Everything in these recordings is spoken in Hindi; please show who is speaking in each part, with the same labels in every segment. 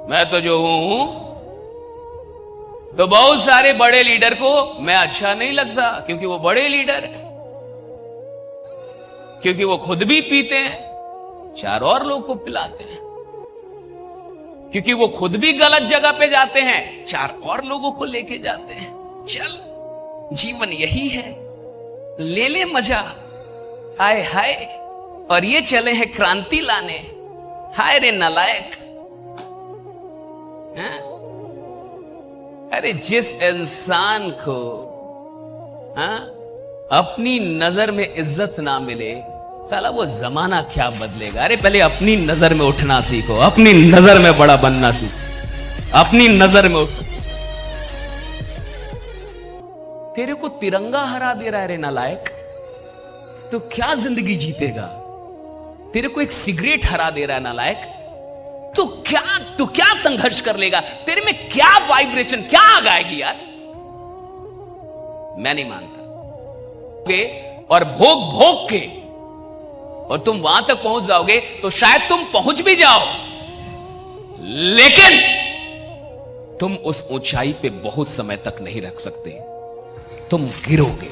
Speaker 1: मैं तो जो हूं, तो बहुत सारे बड़े लीडर को मैं अच्छा नहीं लगता, क्योंकि वो बड़े लीडर है, क्योंकि वो खुद भी पीते हैं, चार और लोग को पिलाते हैं, क्योंकि वो खुद भी गलत जगह पे जाते हैं, चार और लोगों को लेके जाते हैं। चल, जीवन यही है, ले ले मजा, हाय हाय। और ये चले हैं क्रांति लाने, हाय रे नालायक। अरे जिस इंसान को अपनी नजर में इज्जत ना मिले, साला वो जमाना क्या बदलेगा। अरे पहले अपनी नजर में उठना सीखो, अपनी नजर में बड़ा बनना सीखो, अपनी नजर में उठो। तेरे को तिरंगा हरा दे रहा है रे नालायक, तो क्या जिंदगी जीतेगा। तेरे को एक सिगरेट हरा दे रहा है नालायक, तो क्या संघर्ष कर लेगा। तेरे में क्या वाइब्रेशन, क्या आग आएगी यार। मैं नहीं मानता। और भोग भोग के और तुम वहां तक पहुंच जाओगे तो शायद तुम पहुंच भी जाओ, लेकिन तुम उस ऊंचाई पे बहुत समय तक नहीं रख सकते। तुम गिरोगे,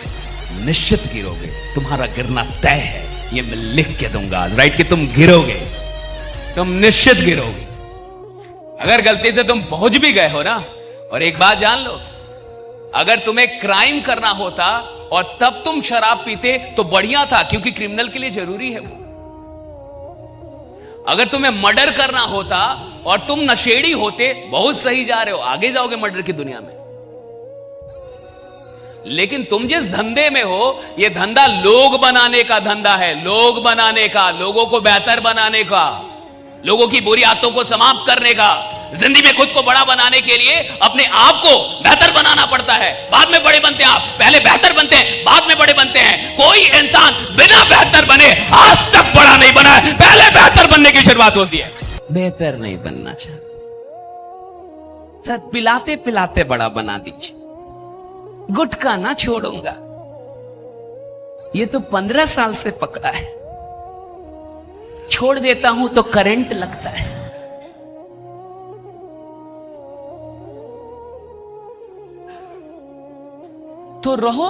Speaker 1: निश्चित गिरोगे, तुम्हारा गिरना तय है। ये मैं लिख के दूंगा आज, राइट, कि तुम गिरोगे, तुम निश्चित गिरोगे। अगर गलती से तुम पहुंच भी गए हो ना, और एक बात जान लो, अगर तुम्हें क्राइम करना होता और तब तुम शराब पीते तो बढ़िया था, क्योंकि क्रिमिनल के लिए जरूरी है वो। अगर तुम्हें मर्डर करना होता और तुम नशेड़ी होते, बहुत सही जा रहे हो, आगे जाओगे मर्डर की दुनिया में। लेकिन तुम जिस धंधे में हो, यह धंधा लोग बनाने का धंधा है, लोग बनाने का, लोगों को बेहतर बनाने का, लोगों की बुरी आदतों को समाप्त करने का। जिंदगी में खुद को बड़ा बनाने के लिए अपने आप को बेहतर बनाना पड़ता है। बाद में बड़े बनते हैं आप, पहले बेहतर बनते हैं, बाद में बड़े बनते हैं। कोई इंसान बिना बेहतर बने आज तक बड़ा नहीं बना है, पहले बेहतर बनने की शुरुआत होती है। बेहतर नहीं बनना चाहिए सर, पिलाते पिलाते बड़ा बना दीजिए। गुटखा ना छोड़ूंगा, ये तो 15 साल से पकड़ा है, छोड़ देता हूं तो करंट लगता है। तो रहो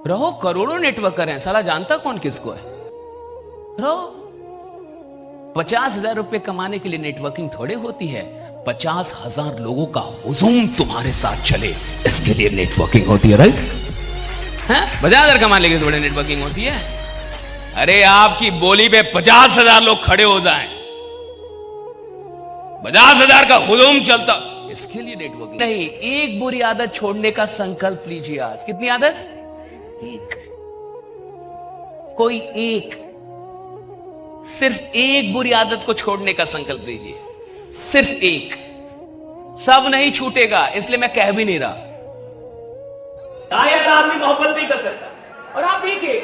Speaker 1: रहो, करोड़ों नेटवर्कर हैं, साला जानता कौन किसको है। रहो, 50,000 रुपए कमाने के लिए नेटवर्किंग थोड़े होती है, 50,000 लोगों का हुजूम तुम्हारे साथ चले, इसके लिए नेटवर्किंग होती है, राइट। 50,000 कमाने के लिए थोड़े नेटवर्किंग होती है। अरे आपकी बोली पे 50,000 लोग खड़े हो जाएं, 50,000 का हुजूम चलता, इसके लिए नेटवर्किंग नहीं। एक बुरी आदत छोड़ने का संकल्प लीजिए आज। कितनी आदत? एक। कोई एक, सिर्फ एक बुरी आदत को छोड़ने का संकल्प लीजिए, सिर्फ एक। सब नहीं छूटेगा, इसलिए मैं कह भी नहीं रहा।
Speaker 2: यार आदमी मोहब्बत नहीं कर सकता। और आप देखिए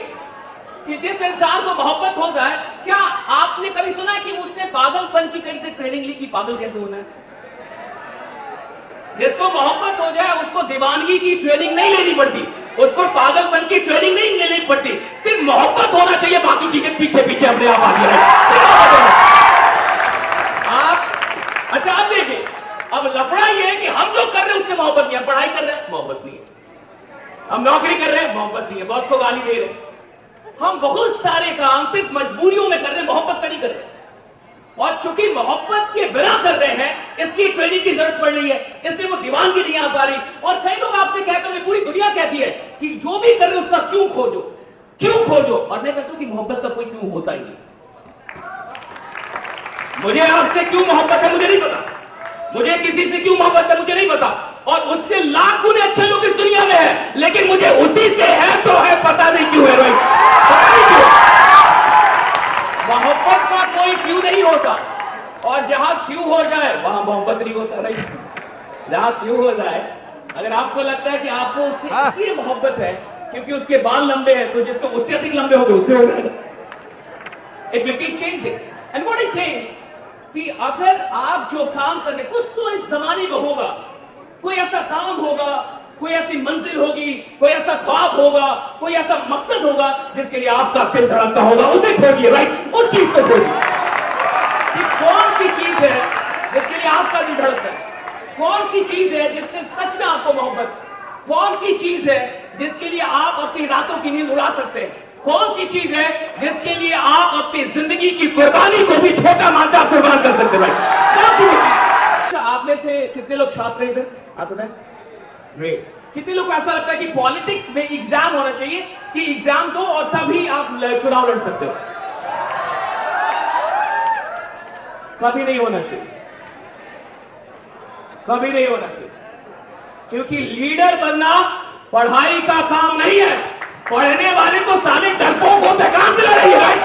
Speaker 2: कि जिस इंसान को मोहब्बत हो जाए, क्या आपने कभी सुना है कि उसने पागलपन की कहीं से ट्रेनिंग ली कि पागल कैसे होना है? जिसको मोहब्बत हो जाए उसको दीवानगी की ट्रेनिंग नहीं लेनी पड़ती, उसको पागलपन की ट्रेनिंग नहीं लेनी पड़ती, सिर्फ मोहब्बत होना चाहिए, बाकी चीजें पीछे पीछे अपने आप आती रहे। आप अच्छा, आप देखिए, अब लफड़ा ये है कि हम जो कर रहे हैं उससे मोहब्बत नहीं है, पढ़ाई कर रहे हैं मोहब्बत नहीं है, हम नौकरी कर रहे हैं मोहब्बत नहीं है, बॉस को गाली दे रहे हैं, हम बहुत सारे काम सिर्फ मजबूरियों में कर रहे हैं, मोहब्बत का नहीं कर रहे। और चूंकि मोहब्बत के बिना कर रहे हैं, इसलिए ट्रेनिंग की जरूरत पड़ रही है, इसलिए वो दीवानगी नहीं आ पा रही। और कई लोग आपसे कहते हैं, पूरी दुनिया कहती है कि जो भी कर रहे हो उसका क्यों खोजो, क्यों खोजो। और मैं कहता हूं कि मोहब्बत का कोई क्यों होता ही नहीं। मुझे आपसे क्यों मोहब्बत है मुझे नहीं पता, मुझे किसी से क्यों मोहब्बत है मुझे नहीं पता, और उससे लाख गुने अच्छे लोग इस दुनिया में है, लेकिन मुझे उसी से है तो है, पता नहीं क्यों है भाई, पता नहीं क्यों। मोहब्बत का कोई क्यों नहीं होता, और जहां क्यों हो जाए वहां मोहब्बत नहीं होता। नहीं, जहां क्यों हो जाए, अगर आपको लगता है कि आपको उससे इसलिए मोहब्बत है क्योंकि उसके बाल लंबे हैं, तो जिसको उससे अधिक लंबे होंगे उससे हो जाएगा। It will keep changing. And what I think कि अगर आप जो काम करने, कुछ तो इस जमाने में होगा, कोई ऐसा काम होगा, कोई ऐसी मंजिल होगी, कोई ऐसा ख्वाब होगा, कोई ऐसा मकसद होगा जिसके लिए आपका दिल धड़कता होगा, उसे खोजिए भाई, उस चीज को खोजिए कि कौन सी चीज है जिसके लिए आपका दिल धड़कता है? कौन सी चीज है जिससे सच में आपको मोहब्बत? कौन सी चीज है जिसके लिए आप अपनी रातों की नींद उड़ा सकते हैं? कौन सी चीज है जिसके लिए आप अपनी जिंदगी की कुर्बानी को भी छोटा मानकर आप कुर्बान कर सकते हैं भाई? कौन सी वो चीज? अच्छा, आप में से कितने लोग छात्र हैं इधर? हाथ उठाएं। ग्रेट। कितने लोग को ऐसा लगता है कि पॉलिटिक्स में एग्जाम होना चाहिए कि एग्जाम दो और तभी आप चुनाव लड़ सकते हो? कभी नहीं होना चाहिए, कभी नहीं होना चाहिए, क्योंकि लीडर बनना पढ़ाई का काम नहीं है। पढ़ने वाले तो साले डरपोक होते हैं, काम चला रही है भाई।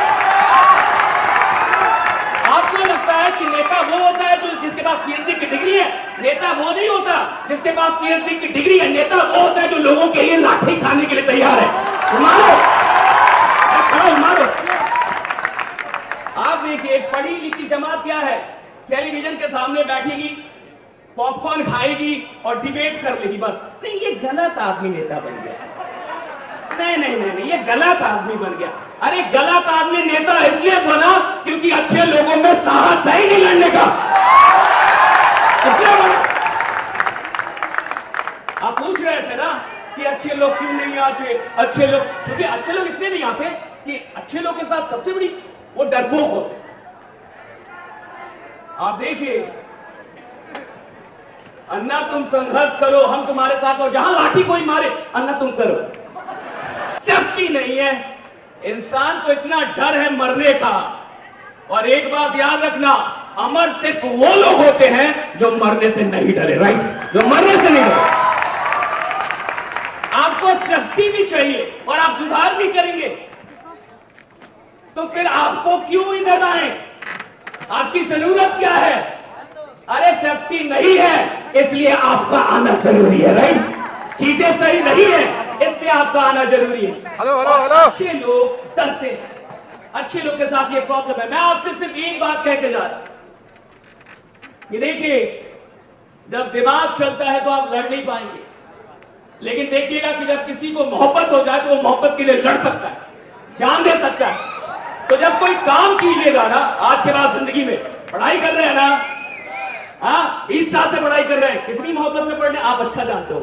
Speaker 2: आपको लगता है कि नेता वो होता है जो जिसके पास पीएचडी की डिग्री है? नेता वो नहीं होता जिसके पास पीएचडी की डिग्री है। नेता वो होता है जो लोगों के लिए लाठी खाने के लिए तैयार है। मारो, खड़ा मारो। आप देखिए, पढ़ी लिखी जमात क्या है? टेलीविजन के सामने बैठेगी, पॉपकॉर्न खाएगी और डिबेट कर लेगी बस। नहीं, ये गलत आदमी नेता बन गया। नहीं नहीं नहीं नहीं, ये गलत आदमी बन गया। अरे गलत आदमी नेता इसलिए बना क्योंकि अच्छे लोगों में साहस है ही नहीं लड़ने का, इसलिए बना। आप पूछ रहे थे ना कि अच्छे लोग क्यों नहीं आते? अच्छे लोग, क्योंकि अच्छे लोग इसलिए नहीं आते कि अच्छे लोग के साथ सबसे बड़ी वो डरपोक होते। आप देखिए, अन्ना तुम संघर्ष करो, हम तुम्हारे साथ, और जहां लाठी कोई मारे अन्ना तुम करो। सेफ्टी नहीं है। इंसान को इतना डर है मरने का। और एक बात याद रखना, अमर सिर्फ वो लोग होते हैं जो मरने से नहीं डरे, राइट? जो मरने से नहीं डरे। आपको सेफ्टी भी चाहिए और आप सुधार भी करेंगे, तो फिर आपको क्यों इधर आए? आपकी जरूरत क्या है? अरे सेफ्टी नहीं है इसलिए आपका आना जरूरी है, राइट? चीजें सही नहीं है इसलिए आपका आना जरूरी है।
Speaker 3: Hello hello hello.
Speaker 2: अच्छे लोग डरते हैं, अच्छे लोग के साथ ये प्रॉब्लम है। मैं आपसे सिर्फ एक बात कह के जा रहा हूं कि देखिए, जब दिमाग चलता है तो आप लड़ नहीं पाएंगे, लेकिन देखिएगा कि जब किसी को मोहब्बत हो जाए तो वो मोहब्बत के लिए लड़ सकता है, जान दे सकता है। तो जब कोई काम कीजिएगा ना, आज के बाद जिंदगी में पढ़ाई कर रहे हैं ना, हाँ 20 साल से पढ़ाई कर रहे हैं, कितनी मोहब्बत में पढ़ने आप अच्छा जानते हो,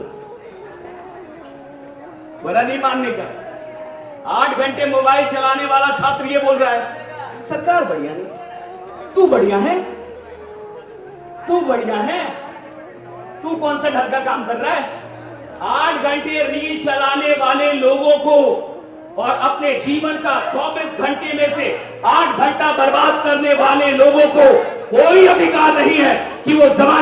Speaker 2: बड़ा नहीं मानने का। 8 घंटे मोबाइल चलाने वाला छात्र ये बोल रहा है सरकार बढ़िया नहीं, तू बढ़िया है, तू बढ़िया है, तू कौन सा ढंग का काम कर रहा है? 8 घंटे रील चलाने वाले लोगों को और अपने जीवन का 24 घंटे में से 8 घंटा बर्बाद करने वाले लोगों को कोई अधिकार नहीं है कि वो जमाने